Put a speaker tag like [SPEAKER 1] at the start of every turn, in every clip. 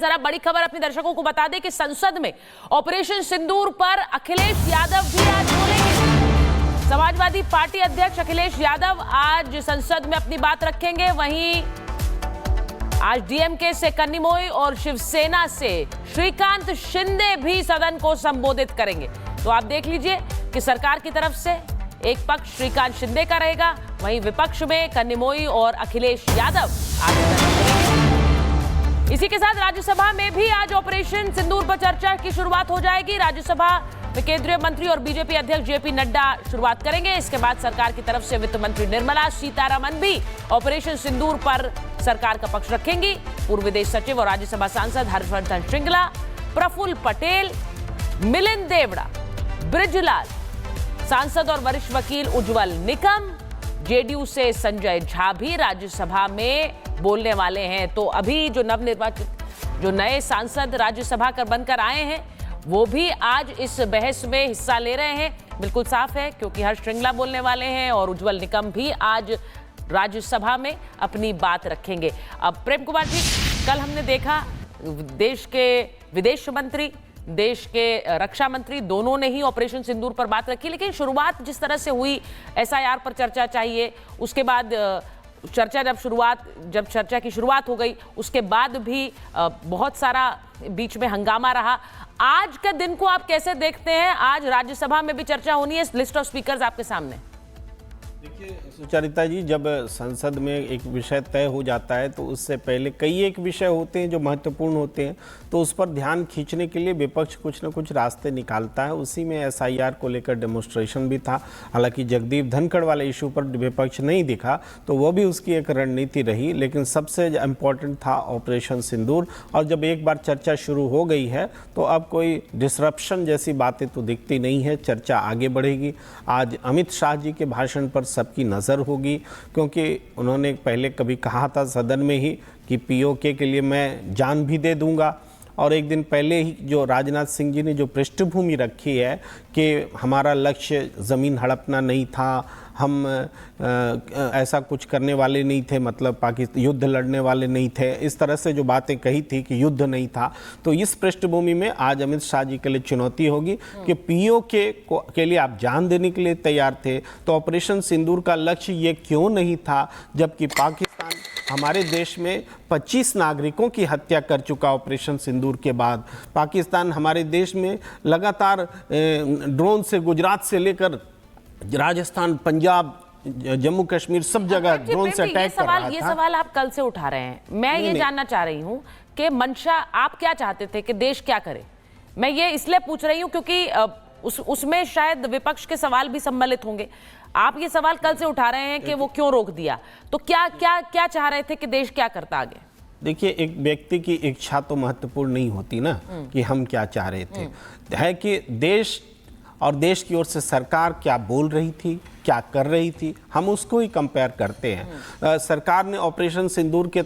[SPEAKER 1] जरा बड़ी खबर अपने दर्शकों को बता दें कि संसद में ऑपरेशन सिंदूर पर अखिलेश यादव भी आज बोलेंगे। समाजवादी पार्टी अध्यक्ष अखिलेश यादव आज संसद में अपनी बात रखेंगे। वहीं आज डीएमके से कन्निमोई और शिवसेना से श्रीकांत शिंदे भी सदन को संबोधित करेंगे। तो आप देख लीजिए कि सरकार की तरफ से एक पक्ष श्रीकांत शिंदे का रहेगा, वहीं विपक्ष में कन्निमोई और अखिलेश यादव आज। इसी के साथ राज्यसभा में भी आज ऑपरेशन सिंदूर पर चर्चा की शुरुआत हो जाएगी। राज्यसभा में केंद्रीय मंत्री और बीजेपी अध्यक्ष जेपी नड्डा शुरुआत करेंगे। इसके बाद सरकार की तरफ से वित्त मंत्री निर्मला सीतारमण भी ऑपरेशन सिंदूर पर सरकार का पक्ष रखेंगी। पूर्व विदेश सचिव और राज्यसभा सांसद हर्षवर्धन श्रृंगला, प्रफुल्ल पटेल, मिलिंद देवड़ा, बृजलाल, सांसद और वरिष्ठ वकील उज्जवल निकम, जेडीयू से संजय झा भी राज्यसभा में बोलने वाले हैं। तो अभी जो नवनिर्वाचित जो नए सांसद राज्यसभा कर बनकर आए हैं वो भी आज इस बहस में हिस्सा ले रहे हैं। बिल्कुल साफ है क्योंकि हर्ष श्रृंगला बोलने वाले हैं और उज्जवल निकम भी आज राज्यसभा में अपनी बात रखेंगे। अब प्रेम कुमार जी, कल हमने देखा देश के विदेश मंत्री, देश के रक्षा मंत्री दोनों ने ही ऑपरेशन सिंदूर पर बात रखी, लेकिन शुरुआत जिस तरह से हुई एसआईआर पर चर्चा चाहिए, उसके बाद जब चर्चा की शुरुआत हो गई उसके बाद भी बहुत सारा बीच में हंगामा रहा। आज के दिन को आप कैसे देखते हैं? आज राज्यसभा में भी चर्चा होनी है, लिस्ट ऑफ स्पीकर्स आपके सामने।
[SPEAKER 2] देखिए सुचरिता जी, जब संसद में एक विषय तय हो जाता है तो उससे पहले कई एक विषय होते हैं जो महत्वपूर्ण होते हैं, तो उस पर ध्यान खींचने के लिए विपक्ष कुछ न कुछ रास्ते निकालता है। उसी में एसआईआर को लेकर डेमोन्स्ट्रेशन भी था। हालांकि जगदीप धनखड़ वाले इशू पर विपक्ष नहीं दिखा तो वो भी उसकी एक रणनीति रही, लेकिन सबसे इम्पोर्टेंट था ऑपरेशन सिंदूर। और जब एक बार चर्चा शुरू हो गई है तो अब कोई डिसरप्शन जैसी बातें तो दिखती नहीं है, चर्चा आगे बढ़ेगी। आज अमित शाह जी के भाषण पर सबकी नज़र होगी, क्योंकि उन्होंने पहले कभी कहा था सदन में ही कि पीओके के लिए मैं जान भी दे दूंगा। और एक दिन पहले ही जो राजनाथ सिंह जी ने जो पृष्ठभूमि रखी है कि हमारा लक्ष्य ज़मीन हड़पना नहीं था, हम ऐसा कुछ करने वाले नहीं थे, मतलब पाकिस्तान युद्ध लड़ने वाले नहीं थे, इस तरह से जो बातें कही थी कि युद्ध नहीं था, तो इस पृष्ठभूमि में आज अमित शाह जी के लिए चुनौती होगी कि पीओके के लिए आप जान देने के लिए तैयार थे, तो ऑपरेशन सिंदूर का लक्ष्य ये क्यों नहीं था, जबकि पाकिस्तान हमारे देश में 25 नागरिकों की हत्या कर चुका। ऑपरेशन सिंदूर के बाद पाकिस्तान हमारे देश में लगातार ड्रोन से गुजरात से लेकर राजस्थान, पंजाब, जम्मू कश्मीर सब जगह ड्रोन से अटैक कर रहा था।
[SPEAKER 1] ये सवाल आप कल से उठा रहे हैं। मैं ये जानना चाह रही हूँ कि मंशा आप क्या चाहते थे कि देश क्या करे। मैं ये इसलिए पूछ रही हूँ क्योंकि उसमें शायद विपक्ष के सवाल भी सम्मिलित होंगे। आप ये सवाल कल से उठा रहे हैं कि वो क्यों रोक दिया, तो क्या चाह रहे थे कि देश क्या करता आगे?
[SPEAKER 2] देखिए, एक व्यक्ति की इच्छा तो महत्वपूर्ण नहीं होती ना कि हम क्या चाह रहे थे, है कि देश और देश की ओर से सरकार क्या बोल रही थी, क्या कर रही थी, हम उसको ही कंपेयर करते हैं। सरकार ने ऑपरेशन सिंदूर के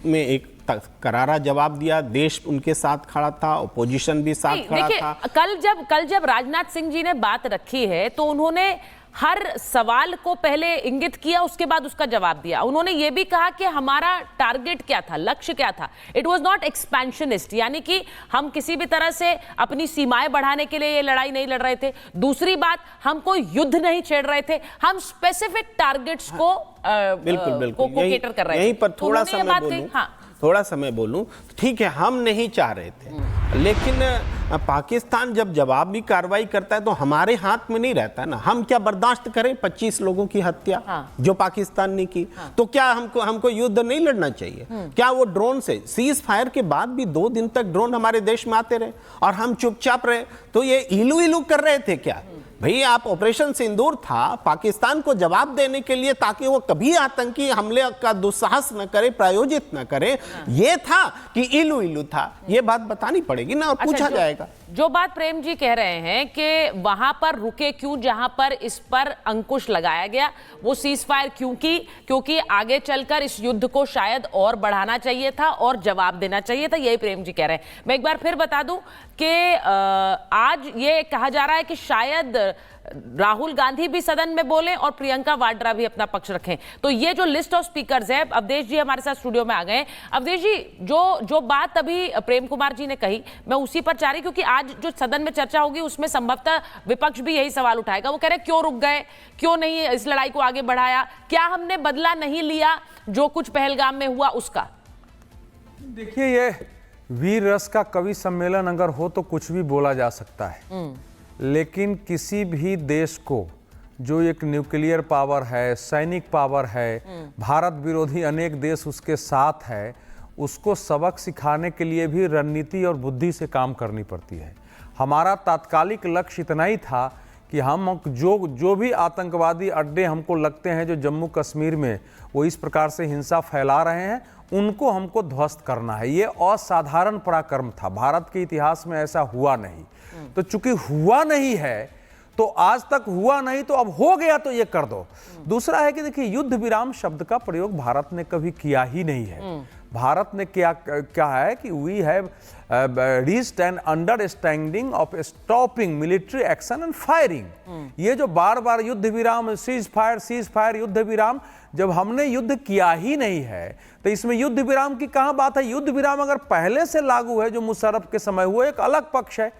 [SPEAKER 2] में एक करारा जवाब दिया, देश उनके साथ खड़ा था, ओपोजिशन भी साथ खड़ा था।
[SPEAKER 1] कल जब राजनाथ सिंह जी ने बात रखी है तो उन्होंने हर सवाल को पहले इंगित किया, उसके बाद उसका जवाब दिया। उन्होंने ये भी कहा कि हमारा टारगेट क्या था, लक्ष्य क्या था। इट वाज नॉट एक्सपेंशनिस्ट, यानी कि हम किसी भी तरह से अपनी सीमाएं बढ़ाने के लिए ये लड़ाई नहीं लड़ रहे थे। दूसरी बात, हम कोई युद्ध नहीं छेड़ रहे थे, हम स्पेसिफिक टारगेट्स को
[SPEAKER 2] बिल्कुल
[SPEAKER 1] केटर कर रहे थे।
[SPEAKER 2] यहीं पर थोड़ा समय बोलूं, ठीक है, हम नहीं चाह रहे थे, लेकिन पाकिस्तान जब जवाबी कार्रवाई करता है तो हमारे हाथ में नहीं रहता ना। हम क्या बर्दाश्त करें 25 लोगों की हत्या जो पाकिस्तान ने की? तो क्या हमको युद्ध नहीं लड़ना चाहिए? क्या वो ड्रोन से सीज फायर के बाद भी 2 दिन तक ड्रोन हमारे देश में आते रहे और हम चुपचाप रहे? तो ये इलू इलू कर रहे थे क्या? भाई, आप ऑपरेशन सिंदूर था पाकिस्तान को जवाब देने के लिए, ताकि वो कभी आतंकी हमले का दुस्साहस न करे, प्रायोजित न करे। ये था कि इलू इलू था, ये बात बतानी पड़ेगी ना, और पूछा जाएगा।
[SPEAKER 1] जो बात प्रेम जी कह रहे हैं कि वहां पर रुके क्यों जहां पर इस पर अंकुश लगाया गया, वो सीज फायर क्योंकि आगे चलकर इस युद्ध को शायद और बढ़ाना चाहिए था और जवाब देना चाहिए था, यही प्रेम जी कह रहे हैं। मैं एक बार फिर बता दूं कि आज ये कहा जा रहा है कि शायद राहुल गांधी भी सदन में बोले और प्रियंका वाड्रा भी अपना पक्ष रखें। तो ये जो लिस्ट ऑफ स्पीकर्स है, अवधेश जी हमारे साथ स्टूडियो में आ गए। अवधेश जी, जो बात अभी प्रेम कुमार जी ने कही, मैं उसी पर चाह रही, क्योंकि आज जो सदन में चर्चा होगी उसमें संभवतः विपक्ष भी यही सवाल उठाएगा। वो कह रहे क्यों रुक गए, क्यों नहीं इस लड़ाई को आगे बढ़ाया, क्या हमने बदला नहीं लिया जो कुछ पहलगाम में हुआ उसका?
[SPEAKER 3] देखिए, ये वीर रस का कवि सम्मेलन अगर हो तो कुछ भी बोला जा सकता है, लेकिन किसी भी देश को जो एक न्यूक्लियर पावर है, सैनिक पावर है, भारत विरोधी अनेक देश उसके साथ है, उसको सबक सिखाने के लिए भी रणनीति और बुद्धि से काम करनी पड़ती है। हमारा तात्कालिक लक्ष्य इतना ही था कि हम जो भी आतंकवादी अड्डे हमको लगते हैं जो जम्मू कश्मीर में वो इस प्रकार से हिंसा फैला रहे हैं, उनको हमको ध्वस्त करना है। ये असाधारण पराक्रम था, भारत के इतिहास में ऐसा हुआ नहीं। तो चूंकि हुआ नहीं है, तो आज तक हुआ नहीं, तो अब हो गया तो ये कर दो। दूसरा है कि देखिए, युद्ध विराम शब्द का प्रयोग भारत ने कभी किया ही नहीं है। भारत ने क्या है कि we have reached an understanding of stopping military action and firing. ये जो बार बार युद्ध विराम, सीज फायर, युद्ध विराम, जब हमने युद्ध किया ही नहीं है तो इसमें युद्ध विराम की कहां बात है? युद्ध विराम अगर पहले से लागू है, जो मुशर्रफ के समय हुआ, एक अलग पक्ष है।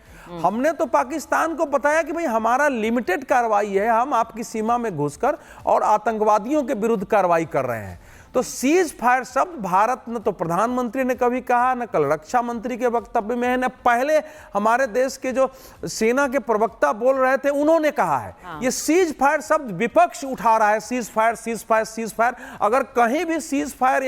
[SPEAKER 3] हमने तो पाकिस्तान को बताया कि भाई हमारा लिमिटेड कार्रवाई है, हम आपकी सीमा में घुसकर और आतंकवादियों के विरुद्ध कार्रवाई कर रहे हैं। तो सीज फायर शब्द भारत न तो प्रधानमंत्री ने कभी कहा, न कल रक्षा मंत्री के वक्तव्य में है, न पहले हमारे देश के जो सेना के प्रवक्ता बोल रहे थे उन्होंने कहा है। ये सीज फायर शब्द विपक्ष उठा रहा है, सीज फायर। अगर कहीं भी सीज फायर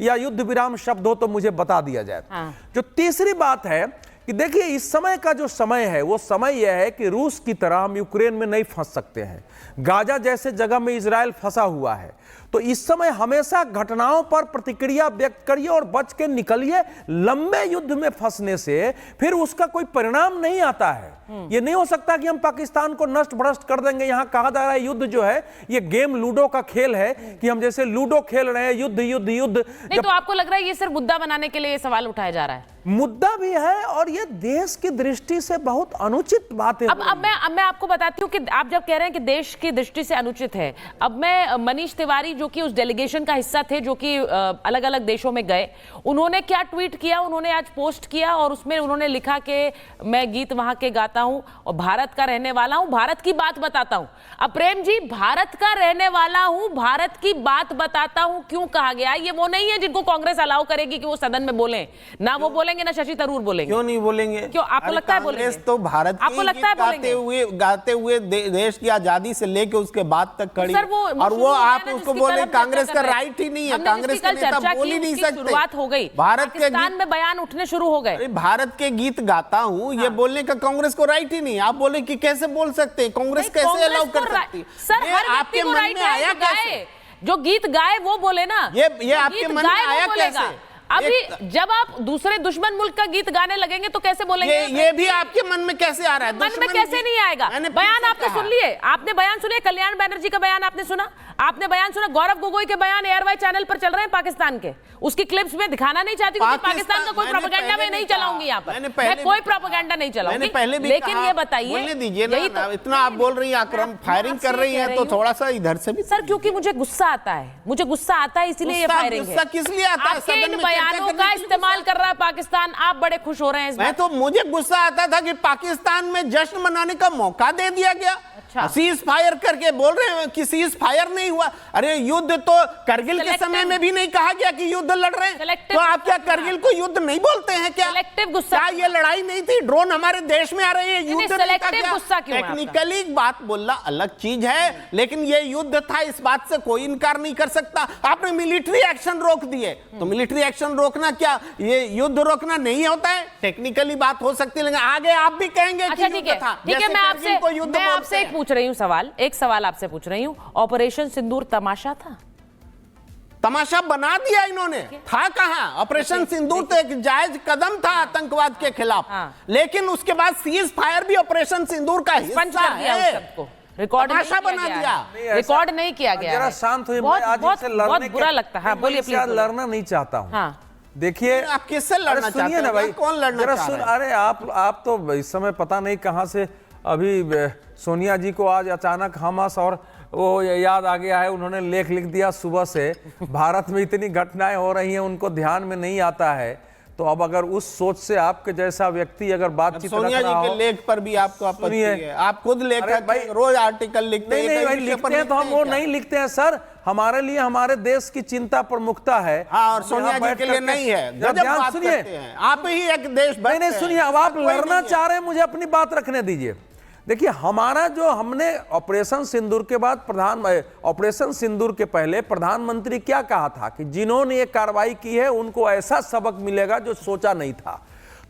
[SPEAKER 3] या युद्ध विराम शब्द हो तो मुझे बता दिया जाए। जो तीसरी बात है कि देखिए, इस समय का जो समय है वो समय यह है कि रूस की तरह हम यूक्रेन में नहीं फंस सकते हैं। गाजा जैसे जगह में इजराइल फंसा हुआ है। तो इस समय हमेशा घटनाओं पर प्रतिक्रिया व्यक्त करिए और बच के निकलिए। लंबे युद्ध में फंसने से फिर उसका कोई परिणाम नहीं आता है। ये नहीं हो सकता कि हम पाकिस्तान को नष्ट भ्रष्ट कर देंगे। यहां कहा जा रहा है युद्ध जो है ये गेम लूडो का खेल है, कि हम जैसे लूडो खेल रहे हैं, युद्ध युद्ध युद्ध।
[SPEAKER 1] नहीं, तो आपको लग रहा है ये सिर्फ मुद्दा बनाने के लिए सवाल उठाया जा रहा है?
[SPEAKER 3] मुद्दा भी है और ये देश की दृष्टि से बहुत अनुचित बात है।
[SPEAKER 1] अब मैं आपको बताती हूँ कि आप जब कह रहे हैं कि देश की दृष्टि से अनुचित है, अब मैं मनीष तिवारी जो कि उस डेलीगेशन का हिस्सा थे, जो कि अलग अलग देशों में गए, उन्होंने क्या ट्वीट किया, उन्होंने आज पोस्ट किया और उसमें उन्होंने लिखा कि मैं गीत वहां के गाता हूं और भारत का रहने वाला हूं, भारत की बात बताता हूं। अब प्रेम जी, भारत का रहने वाला हूं, भारत की बात बताता हूं, क्यों कहा गया? ये वो नहीं है जिनको कांग्रेस अलाउ करेगी कि वो सदन में बोलें, ना वो बोलेंगे ना शशि थरूर बोलेंगे।
[SPEAKER 2] क्यों नहीं बोलेंगे?
[SPEAKER 1] क्यों आपको लगता है बोलेंगे?
[SPEAKER 2] तो भारत
[SPEAKER 1] आपको लगता है
[SPEAKER 2] गाते हुए देश की आजादी से लेके उसके बाद तक खड़ी, और वो आप उसको बोले कांग्रेस का राइट ही नहीं है। कांग्रेस के नेता बोल ही नहीं सकते।
[SPEAKER 1] शुरुआत हो गई,
[SPEAKER 2] भारत के
[SPEAKER 1] पाकिस्तान में बयान उठने शुरू हो गए।
[SPEAKER 2] भारत के गीत गाता हूँ, ये बोलने का कांग्रेस को राइट ही नहीं। आप बोले कि कैसे बोल सकते हैं, कांग्रेस कैसे अलाउ कर सकती?
[SPEAKER 1] सर, आपके मन में आया कैसे? जो गीत गाए वो बोले ना,
[SPEAKER 2] ये आपके मन में आया कैसे?
[SPEAKER 1] अभी जब आप दूसरे दुश्मन मुल्क का गीत गाने लगेंगे तो कैसे बोलेंगे?
[SPEAKER 2] ये भी आपके मन में कैसे आ रहा है?
[SPEAKER 1] मन में कैसे नहीं आएगा? बयान आपने सुन लिए, आपने बयान सुने, कल्याण बनर्जी का बयान आपने सुना, आपने बयान सुना, गौरव गोगोई के बयान एयरवाई चैनल पर चल रहे हैं पाकिस्तान के। उसकी क्लिप्स में दिखाना नहीं चाहती क्योंकि पाकिस्तान का कोई प्रोपेगेंडा मैं नहीं चलाऊंगी यहाँ पर, मैं कोई प्रोपेगेंडा नहीं चलाऊंगी। लेकिन ये बताइए,
[SPEAKER 2] इतना आप बोल रही है, फायरिंग कर रही है, तो थोड़ा सा इधर से भी।
[SPEAKER 1] सर, क्योंकि मुझे गुस्सा आता है, मुझे गुस्सा आता है, इसलिए ये फायरिंग है।
[SPEAKER 2] किस लिए आता है?
[SPEAKER 1] आपके इन बयानों का इस्तेमाल कर रहा है पाकिस्तान, आप बड़े खुश हो रहे हैं इस
[SPEAKER 2] बात। तो मुझे गुस्सा आता था कि पाकिस्तान में जश्न मनाने का मौका दे दिया गया। सीज फायर करके बोल रहे हैं कि सीज फायर नहीं हुआ। अरे युद्ध तो करगिल के समय में भी नहीं कहा गया कि युद्ध लड़ रहे हैं, तो आप क्या करगिल को युद्ध नहीं बोलते हैं क्या? क्या ये लड़ाई नहीं थी? ड्रोन हमारे देश में आ रहे हैं, युद्ध नहीं था क्या? टेक्निकली बात बोलना अलग चीज है, लेकिन ये युद्ध था, इस बात से कोई इनकार नहीं कर सकता। आपने मिलिट्री एक्शन रोक दिए, तो मिलिट्री एक्शन रोकना क्या ये युद्ध रोकना नहीं होता है? टेक्निकली बात हो सकती है, लेकिन आगे आप भी कहेंगे कि युद्ध था।
[SPEAKER 1] मैं आपसे पूछ रही हूं सवाल, एक सवाल आपसे पूछ रही हूं, ऑपरेशन सिंदूर तमाशा था?
[SPEAKER 2] तमाशा बना दिया इन्होंने, था कहां? ऑपरेशन सिंदूर तो एक जायज कदम था आतंकवाद के खिलाफ, लेकिन उसके बाद सीज फायर भी ऑपरेशन सिंदूर का हिस्सा है।
[SPEAKER 1] रिकॉर्ड
[SPEAKER 2] बना दिया,
[SPEAKER 1] रिकॉर्ड नहीं किया गया।
[SPEAKER 3] जरा शांत हुई, बहुत
[SPEAKER 1] बुरा लगता है। बोलिए प्लीज।
[SPEAKER 3] लड़ना नहीं चाहता हूँ। देखिए,
[SPEAKER 2] आप किससे लड़ना चाहते हैं?
[SPEAKER 3] ना भाई,
[SPEAKER 2] कौन लड़ना चाह रहा है?
[SPEAKER 3] अरे आप तो इस समय पता नहीं कहां से अभी सोनिया जी को आज अचानक हमास और वो याद आ गया है, उन्होंने लेख लिख दिया सुबह से, भारत में इतनी घटनाएं हो रही हैं उनको ध्यान में नहीं आता है। तो अब अगर उस सोच से आपके जैसा व्यक्ति अगर बातचीत
[SPEAKER 2] सोनिया जी के लेख पर भी आपको आपत्ति है? आप खुद लेखक भाई, रोज आर्टिकल लिखते हैं।
[SPEAKER 3] नहीं भाई, लिखते हैं तो हम वो नहीं लिखते हैं सर, हमारे लिए हमारे देश की चिंता प्रमुखता है।
[SPEAKER 2] हाँ, और सोनिया जी के लिए नहीं है।
[SPEAKER 3] ध्यान सुनिए,
[SPEAKER 2] आप ही एक देश
[SPEAKER 3] नहीं सुनिए, अब आप लड़ना चाह रहे हैं, मुझे अपनी बात रखने दीजिए। देखिए, हमारा जो हमने ऑपरेशन सिंदूर के बाद ऑपरेशन सिंदूर के पहले प्रधानमंत्री क्या कहा था कि जिन्होंने ये कार्रवाई की है उनको ऐसा सबक मिलेगा जो सोचा नहीं था।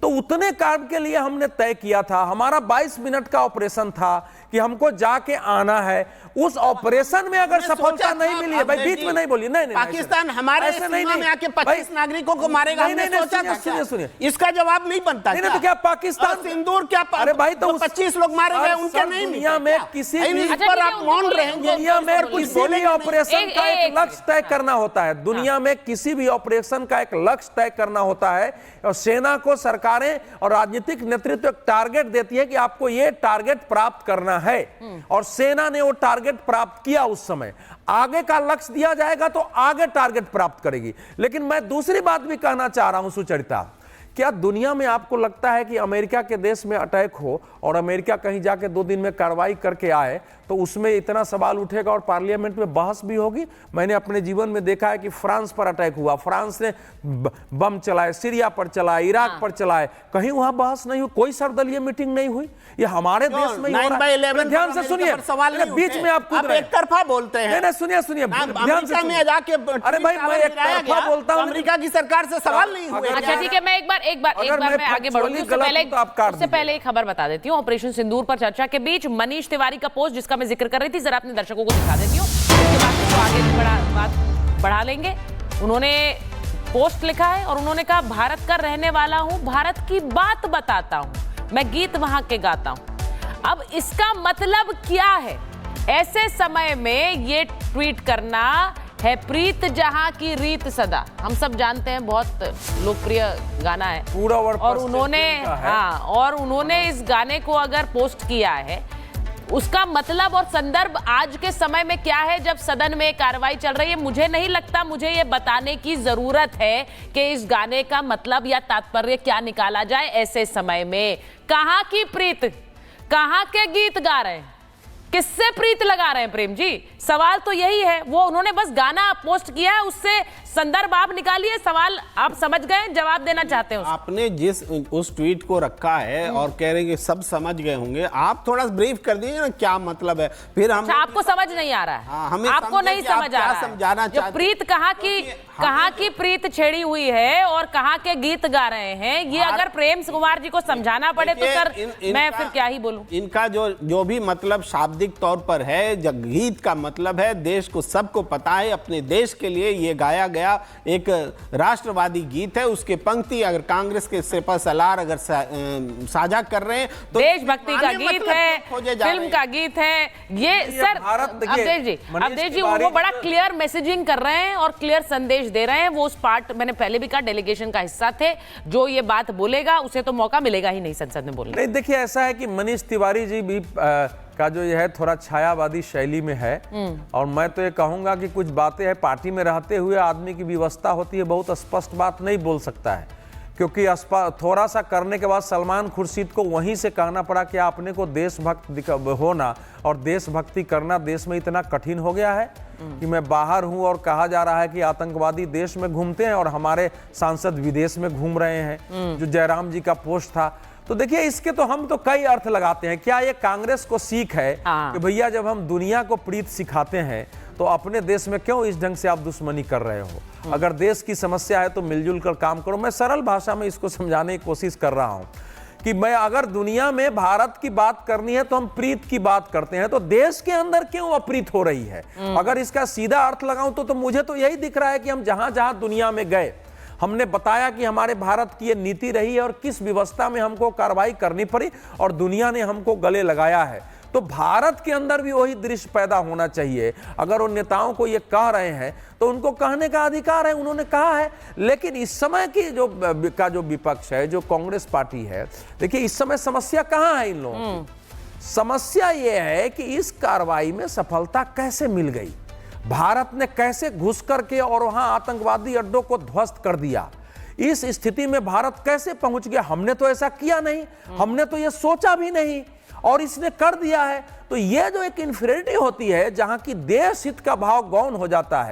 [SPEAKER 3] तो उतने काम के लिए हमने तय किया था। हमारा 22 मिनट का ऑपरेशन था कि हमको जाके आना है। उस ऑपरेशन में अगर सफलता नहीं मिली है, भाई बीच में नहीं बोलिए, नहीं
[SPEAKER 2] पाकिस्तान हमारे सीमा में आके 25 नागरिकों को मारेगा, हमने सोचा था?
[SPEAKER 3] सुनिए,
[SPEAKER 2] इसका जवाब नहीं बनता।
[SPEAKER 3] नहीं तो क्या पाकिस्तान
[SPEAKER 2] सिंदूर क्या?
[SPEAKER 3] अरे भाई, तो
[SPEAKER 2] 25 लोग मारे गए, उनके नहीं?
[SPEAKER 3] दुनिया में किसी भी
[SPEAKER 2] पर आप मौन रहेंगे?
[SPEAKER 3] दुनिया में किसी भी ऑपरेशन का एक लक्ष्य तय करना होता है। दुनिया में किसी भी ऑपरेशन का एक लक्ष्य तय करना होता है, और सेना को सरकारें और राजनीतिक नेतृत्व एक टारगेट देती है कि आपको ये टारगेट प्राप्त करना है, और सेना ने वो टारगेट प्राप्त किया। उस समय आगे का लक्ष्य दिया जाएगा तो आगे टारगेट प्राप्त करेगी। लेकिन मैं दूसरी बात भी कहना चाह रहा हूं सुचरिता, क्या दुनिया में आपको लगता है कि अमेरिका के देश में अटैक हो और अमेरिका कहीं जाके 2 दिन में कार्रवाई करके आए तो उसमें इतना सवाल उठेगा और पार्लियामेंट में बहस भी होगी? मैंने अपने जीवन में देखा है कि फ्रांस पर अटैक हुआ, फ्रांस ने बम चलाए, सीरिया पर चलाए, इराक पर चलाए, कहीं वहां बहस नहीं हुई, कोई सर्वदलीय मीटिंग नहीं हुई। ये हमारे देश में ही हो रहा है। ध्यान से सुनिए, बीच में आप कूद रहे हैं,
[SPEAKER 2] एक तरफा बोलते हैं।
[SPEAKER 3] नहीं सुनिए, ध्यान से
[SPEAKER 2] में जाके
[SPEAKER 3] अरे भाई, मैं एक तरफा बोलता हूं,
[SPEAKER 2] अमेरिका की सरकार से सवाल नहीं हुए।
[SPEAKER 1] अच्छा ठीक है, मैं एक बार मैं आगे बढ़ूंगी। उससे पहले एक खबर बता देती हूँ। ऑपरेशन सिंदूर पर चर्चा के बीच मनीष तिवारी का पोस्ट जिसका मैं जिक्र कर रही थी, जरा अपने दर्शकों को दिखा देती हूँ, उसके बाद तो आगे भी बात बढ़ा लेंगे। उन्होंने पोस्ट लिखा है और उन्होंने कहा, भारत का रहने वाला हूं, भारत की बात बताता हूं, मैं गीत वहां के गाता हूं। अब इसका मतलब क्या है? ऐसे समय में ये ट्वीट करना है प्रीत जहां की रीत सदा, हम सब जानते हैं, बहुत लोकप्रिय गाना है
[SPEAKER 3] पूरा वर्ड।
[SPEAKER 1] और उन्होंने इस गाने को अगर पोस्ट किया है, उसका मतलब और संदर्भ आज के समय में क्या है जब सदन में कार्रवाई चल रही है? मुझे नहीं लगता मुझे ये बताने की जरूरत है कि इस गाने का मतलब या तात्पर्य क्या निकाला जाए ऐसे समय में। कहां की प्रीत, कहां के गीत गा रहे हैं, किससे प्रीत लगा रहे हैं प्रेम जी? सवाल तो यही है। वो उन्होंने बस गाना पोस्ट किया है, उससे संदर्भ आप निकालिए, सवाल आप समझ गए, जवाब देना चाहते हैं।
[SPEAKER 2] आपने जिस उस ट्वीट को रखा है और कह रहे हैं कि सब समझ गए होंगे, आप थोड़ा ब्रीफ कर दीजिए ना क्या मतलब है, फिर हम।
[SPEAKER 1] आपको समझ नहीं आ रहा है?
[SPEAKER 2] हमें
[SPEAKER 1] आपको नहीं समझ आ रहा है? जो प्रीत कहाँ की प्रीत छेड़ी हुई है और कहाँ के गीत गा रहे हैं, ये अगर प्रेम कुमार जी को समझाना पड़े तो सर मैं फिर क्या ही बोलूं।
[SPEAKER 2] इनका जो भी मतलब शाब्दिक तौर पर है, गीत का मतलब है, देश को सबको पता है, अपने देश के लिए ये गाया गया एक राष्ट्रवादी गीत है। उसके पंक्ति अगर कांग्रेस के सिपा सलार अगर साझा कर रहे हैं तो
[SPEAKER 1] देशभक्ति का गीत है, फिल्म का गीत है ये सर। अवधेश जी वो बड़ा क्लियर मैसेजिंग कर रहे हैं और क्लियर संदेश दे रहे हैं। वो उस पार्ट मैंने पहले भी कहा, डेलीगेशन का हिस्सा थे। जो ये बात बोलेगा उसे तो मौका मिलेगा ही नहीं संसद में बोलने।
[SPEAKER 3] नहीं, देखिए ऐसा है कि मनीष तिवारी जी भी का जो ये है थोड़ा छायावादी शैली में है, और मैं तो ये कहूंगा कि कुछ बातें हैं, पार्टी में रहते हुए आदमी की व्यवस्था होती है, बहुत स्पष्ट बात नहीं बोल सकता है, क्योंकि थोड़ा सा करने के बाद सलमान खुर्शीद को वहीं से कहना पड़ा कि आपने को देशभक्त होना और देशभक्ति करना देश में इतना कठिन हो गया है कि मैं बाहर हूं और कहा जा रहा है कि आतंकवादी देश में घूमते हैं और हमारे सांसद विदेश में घूम रहे हैं, जो जयराम जी का पोस्ट था। तो देखिए, इसके तो हम तो कई अर्थ लगाते हैं। क्या ये कांग्रेस को सीख है कि भैया जब हम दुनिया को प्रीत सिखाते हैं तो अपने देश में क्यों इस ढंग से आप दुश्मनी कर रहे हो? अगर देश की समस्या है तो मिलजुल कर काम करो। मैं सरल भाषा में इसको समझाने की कोशिश कर रहा हूं कि मैं अगर दुनिया में भारत की बात करनी है तो हम प्रीत की बात करते हैं, तो देश के अंदर क्यों अप्रीत हो रही है? अगर इसका सीधा अर्थ लगाऊं तो मुझे तो यही दिख रहा है कि हम जहां जहां दुनिया में गए, हमने बताया कि हमारे भारत की ये नीति रही है और किस व्यवस्था में हमको कार्रवाई करनी पड़ी और दुनिया ने हमको गले लगाया है। तो भारत के अंदर भी वही दृश्य पैदा होना चाहिए। अगर उन नेताओं को ये कह रहे हैं तो उनको कहने का अधिकार है, उन्होंने कहा है। लेकिन इस समय की जो विपक्ष है, जो कांग्रेस पार्टी है, देखिए इस समय समस्या कहां है इन लोगों की? समस्या यह है कि इस कार्रवाई में सफलता कैसे मिल गई, भारत ने कैसे घुस करके और वहां आतंकवादी अड्डों को ध्वस्त कर दिया, इस स्थिति में भारत कैसे पहुंच गया। हमने तो ऐसा किया नहीं, हमने तो यह सोचा भी नहीं और इसने कर दिया है। तो यह जो एक इन्फीरियरिटी होती है, जहां की देश हित का भाव गौण हो जाता है,